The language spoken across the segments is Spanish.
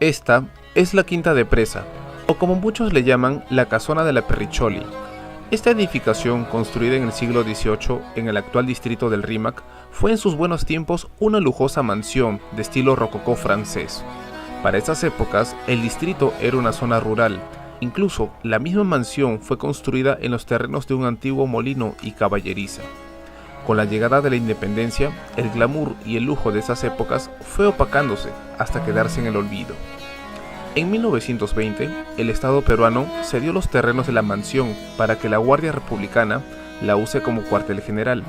Esta es la Quinta de Presa, o como muchos le llaman, la Casona de la Perriccioli. Esta edificación, construida en el siglo XVIII en el actual distrito del Rímac, fue en sus buenos tiempos una lujosa mansión de estilo rococó francés. Para esas épocas, el distrito era una zona rural. Incluso, la misma mansión fue construida en los terrenos de un antiguo molino y caballeriza. Con la llegada de la independencia, el glamour y el lujo de esas épocas fue opacándose hasta quedarse en el olvido. En 1920, el Estado peruano cedió los terrenos de la mansión para que la Guardia Republicana la use como cuartel general.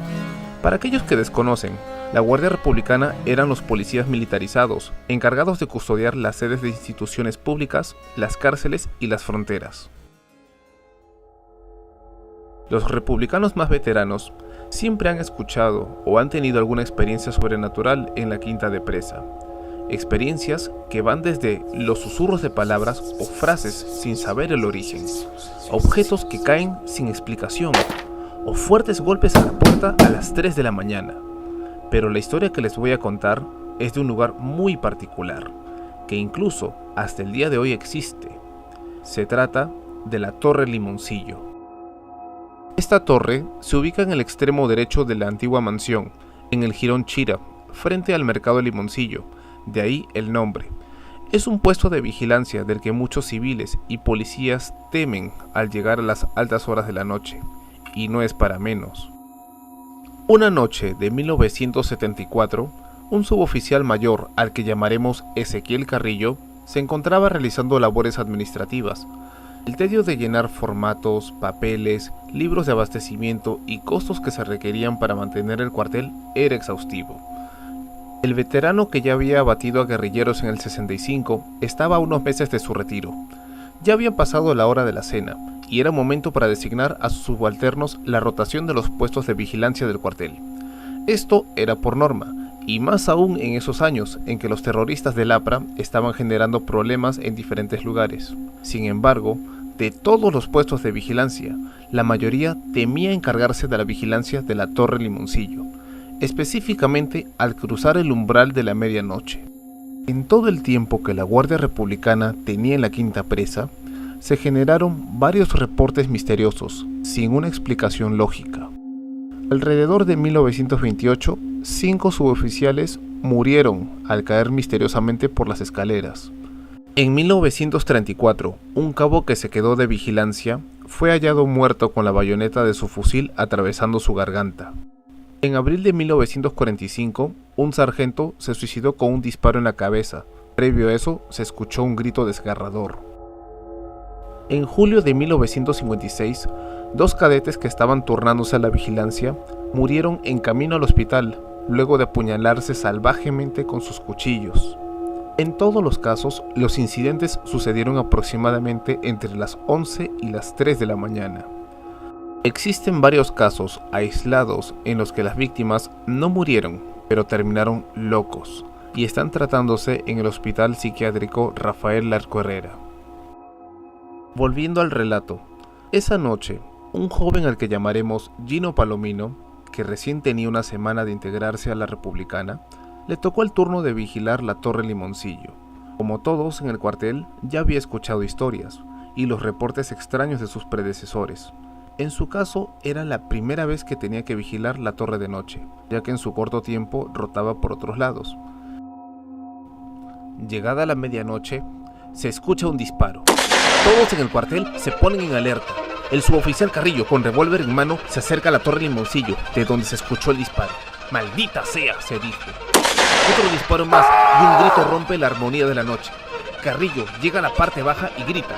Para aquellos que desconocen, la Guardia Republicana eran los policías militarizados, encargados de custodiar las sedes de instituciones públicas, las cárceles y las fronteras. Los republicanos más veteranos siempre han escuchado o han tenido alguna experiencia sobrenatural en la Quinta de Presa. Experiencias que van desde los susurros de palabras o frases sin saber el origen, objetos que caen sin explicación, o fuertes golpes a la puerta a las 3 de la mañana. Pero la historia que les voy a contar es de un lugar muy particular, que incluso hasta el día de hoy existe. Se trata de la Torre Limoncillo. Esta torre se ubica en el extremo derecho de la antigua mansión, en el Jirón Chira, frente al mercado Limoncillo, de ahí el nombre. Es un puesto de vigilancia del que muchos civiles y policías temen al llegar a las altas horas de la noche, y no es para menos. Una noche de 1974, un suboficial mayor al que llamaremos Ezequiel Carrillo se encontraba realizando labores administrativas. El tedio de llenar formatos, papeles, libros de abastecimiento y costos que se requerían para mantener el cuartel era exhaustivo. El veterano, que ya había abatido a guerrilleros en el 65, estaba a unos meses de su retiro. Ya había pasado la hora de la cena, y era momento para designar a sus subalternos la rotación de los puestos de vigilancia del cuartel. Esto era por norma, y más aún en esos años en que los terroristas del APRA estaban generando problemas en diferentes lugares. Sin embargo, de todos los puestos de vigilancia, la mayoría temía encargarse de la vigilancia de la Torre Limoncillo, específicamente al cruzar el umbral de la medianoche. En todo el tiempo que la Guardia Republicana tenía en la Quinta Presa, se generaron varios reportes misteriosos, sin una explicación lógica. Alrededor de 1928, 5 suboficiales murieron al caer misteriosamente por las escaleras. En 1934, un cabo que se quedó de vigilancia fue hallado muerto con la bayoneta de su fusil atravesando su garganta. En abril de 1945, un sargento se suicidó con un disparo en la cabeza. Previo a eso, se escuchó un grito desgarrador. En julio de 1956, 2 cadetes que estaban turnándose a la vigilancia murieron en camino al hospital, luego de apuñalarse salvajemente con sus cuchillos. En todos los casos, los incidentes sucedieron aproximadamente entre las 11 y las 3 de la mañana. Existen varios casos aislados en los que las víctimas no murieron, pero terminaron locos, y están tratándose en el Hospital Psiquiátrico Rafael Larco Herrera. Volviendo al relato, esa noche, un joven al que llamaremos Gino Palomino, que recién tenía una semana de integrarse a la Republicana, le tocó el turno de vigilar la Torre Limoncillo. Como todos en el cuartel, ya había escuchado historias y los reportes extraños de sus predecesores. En su caso, era la primera vez que tenía que vigilar la torre de noche, ya que en su corto tiempo rotaba por otros lados. Llegada la medianoche, se escucha un disparo. Todos en el cuartel se ponen en alerta. El suboficial Carrillo, con revólver en mano, se acerca a la Torre Limoncillo, de donde se escuchó el disparo. ¡Maldita sea!, se dijo. Otro disparo más y un grito rompe la armonía de la noche. Carrillo llega a la parte baja y grita: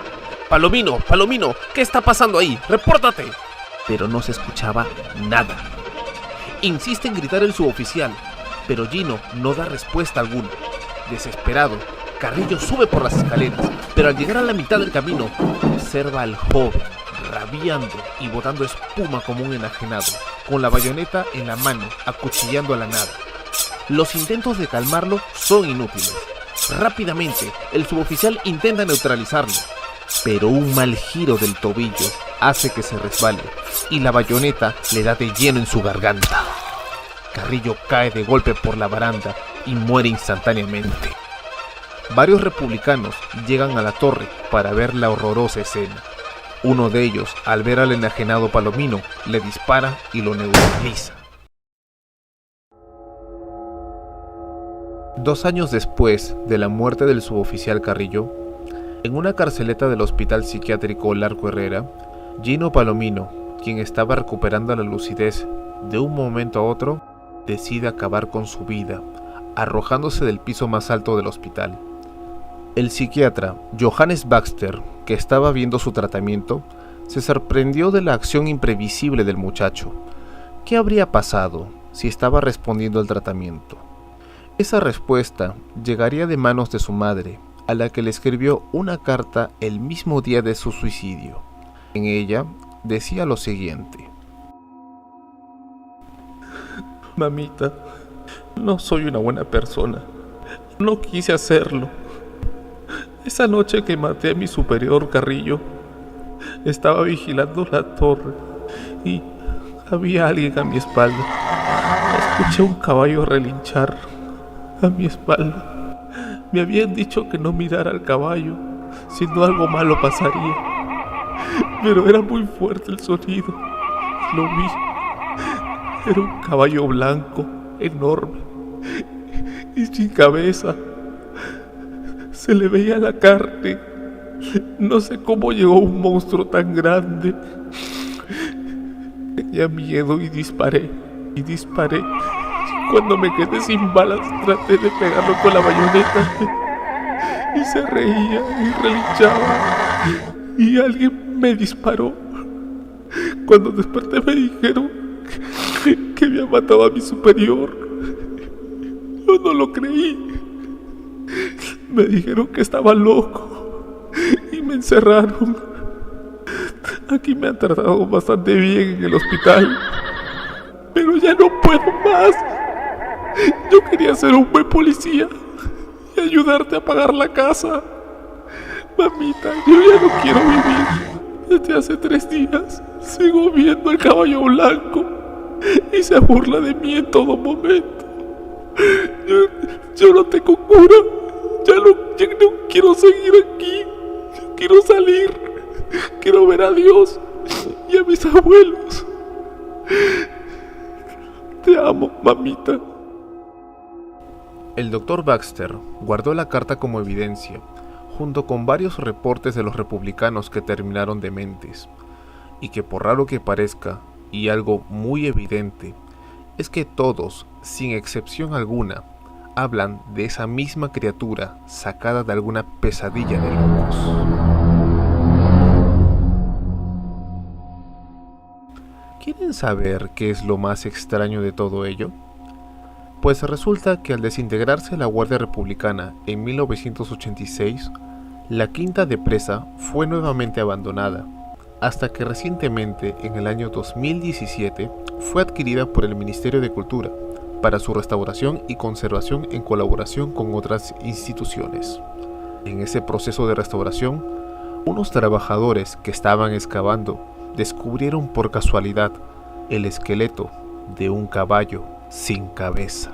¡Palomino! ¡Palomino! ¿Qué está pasando ahí? ¡Repórtate! Pero no se escuchaba nada. Insiste en gritar el suboficial, pero Gino no da respuesta alguna. Desesperado, Carrillo sube por las escaleras, pero al llegar a la mitad del camino, observa al joven, rabiando y botando espuma como un enajenado, con la bayoneta en la mano, acuchillando a la nada. Los intentos de calmarlo son inútiles. Rápidamente, el suboficial intenta neutralizarlo, pero un mal giro del tobillo hace que se resbale y la bayoneta le da de lleno en su garganta. Carrillo cae de golpe por la baranda y muere instantáneamente. Varios republicanos llegan a la torre para ver la horrorosa escena. Uno de ellos, al ver al enajenado Palomino, le dispara y lo neutraliza. 2 años después de la muerte del suboficial Carrillo, en una carceleta del Hospital Psiquiátrico Larco Herrera, Gino Palomino, quien estaba recuperando la lucidez, de un momento a otro, decide acabar con su vida, arrojándose del piso más alto del hospital. El psiquiatra Johannes Baxter, que estaba viendo su tratamiento, se sorprendió de la acción imprevisible del muchacho. ¿Qué habría pasado si estaba respondiendo al tratamiento? Esa respuesta llegaría de manos de su madre, a la que le escribió una carta el mismo día de su suicidio. En ella decía lo siguiente: Mamita, no soy una buena persona. No quise hacerlo. Esa noche que maté a mi superior Carrillo, estaba vigilando la torre y había alguien a mi espalda. Escuché un caballo relinchar a mi espalda. Me habían dicho que no mirara al caballo, si no algo malo pasaría. Pero era muy fuerte el sonido. Lo vi. Era un caballo blanco, enorme y sin cabeza. Se le veía la carne. No sé cómo llegó un monstruo tan grande. Tenía miedo y disparé. Cuando me quedé sin balas, traté de pegarlo con la bayoneta. Y se reía y relinchaba. Y alguien me disparó. Cuando desperté me dijeron que había matado a mi superior. Yo no lo creí. Me dijeron que estaba loco y me encerraron. Aquí me han tratado bastante bien en el hospital, pero ya no puedo más. Yo quería ser un buen policía y ayudarte a pagar la casa. Mamita, yo ya no quiero vivir. Desde hace 3 días sigo viendo al caballo blanco y se burla de mí en todo momento. Yo no tengo cura. Ya no quiero seguir aquí. Yo quiero salir. Quiero ver a Dios y a mis abuelos. Te amo, mamita. El doctor Baxter guardó la carta como evidencia, junto con varios reportes de los republicanos que terminaron dementes, y que por raro que parezca, y algo muy evidente, es que todos, sin excepción alguna, hablan de esa misma criatura sacada de alguna pesadilla de locos. ¿Quieren saber qué es lo más extraño de todo ello? Pues resulta que al desintegrarse la Guardia Republicana en 1986, la Quinta de Presa fue nuevamente abandonada, hasta que recientemente, en el año 2017, fue adquirida por el Ministerio de Cultura, para su restauración y conservación en colaboración con otras instituciones. En ese proceso de restauración, unos trabajadores que estaban excavando descubrieron por casualidad el esqueleto de un caballo sin cabeza.